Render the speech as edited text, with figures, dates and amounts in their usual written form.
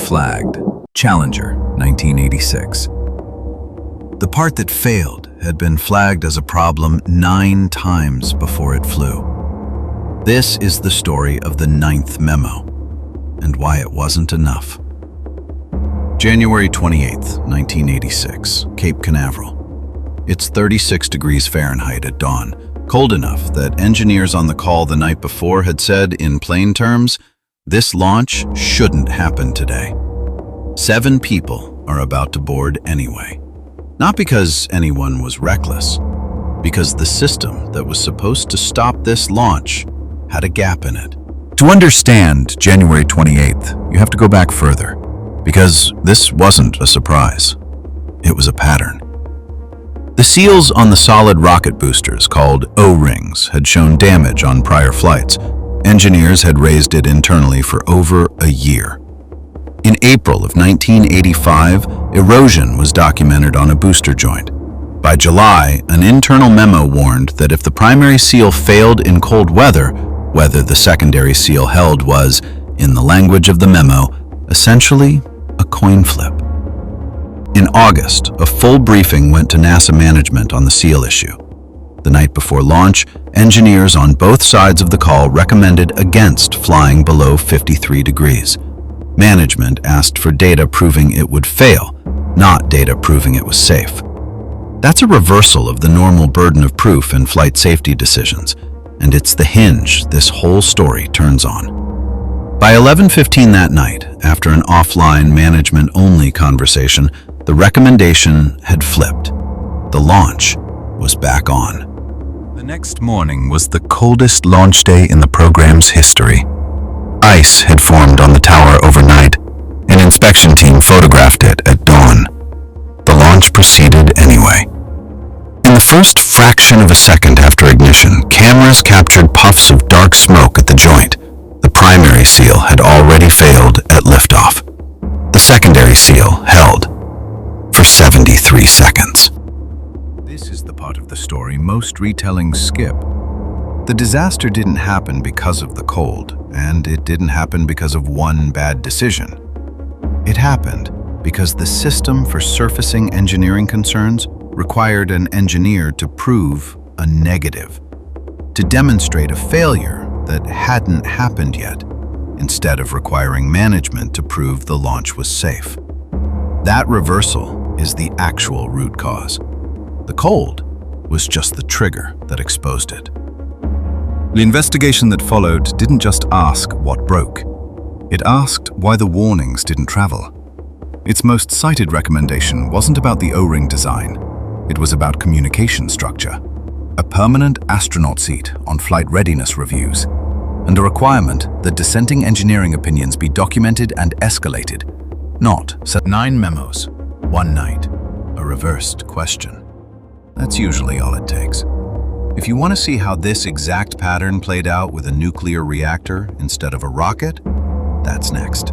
flagged. Challenger, 1986. The part that failed had been flagged as a problem 9 times before it flew. This is the story of the 9th memo, and why it wasn't enough. January 28, 1986, Cape Canaveral. It's 36 degrees Fahrenheit at dawn, cold enough that engineers on the call the night before had said in plain terms, this launch shouldn't happen today. 7 people are about to board anyway. Not because anyone was reckless, because the system that was supposed to stop this launch had a gap in it. To understand January 28th, you have to go back further, because this wasn't a surprise. It was a pattern. The seals on the solid rocket boosters, called O-rings, had shown damage on prior flights. Engineers had raised it internally for over a year. In April of 1985, erosion was documented on a booster joint. By July, an internal memo warned that if the primary seal failed in cold weather, whether the secondary seal held was, in the language of the memo, essentially a coin flip. In August, a full briefing went to NASA management on the seal issue. The night before launch, engineers on both sides of the call recommended against flying below 53 degrees. Management asked for data proving it would fail, not data proving it was safe. That's a reversal of the normal burden of proof in flight safety decisions, and it's the hinge this whole story turns on. By 11:15 that night, after an offline management-only conversation, the recommendation had flipped. The launch was back on. The next morning was the coldest launch day in the program's history. Ice had formed on the tower overnight. An inspection team photographed it at dawn. The launch proceeded anyway. In the first fraction of a second after ignition, cameras captured puffs of dark smoke at the joint. The primary seal had already failed at liftoff. The secondary seal held for 73 seconds. This is the part of the story most retellings skip. The disaster didn't happen because of the cold, and it didn't happen because of one bad decision. It happened because the system for surfacing engineering concerns required an engineer to prove a negative, to demonstrate a failure that hadn't happened yet, instead of requiring management to prove the launch was safe. That reversal is the actual root cause. The cold was just the trigger that exposed it. The investigation that followed didn't just ask what broke. It asked why the warnings didn't travel. Its most cited recommendation wasn't about the O-ring design. It was about communication structure, a permanent astronaut seat on flight readiness reviews, and a requirement that dissenting engineering opinions be documented and escalated, not set 9 memos, one night, a reversed question. That's usually all it takes. If you want to see how this exact pattern played out with a nuclear reactor instead of a rocket, that's next.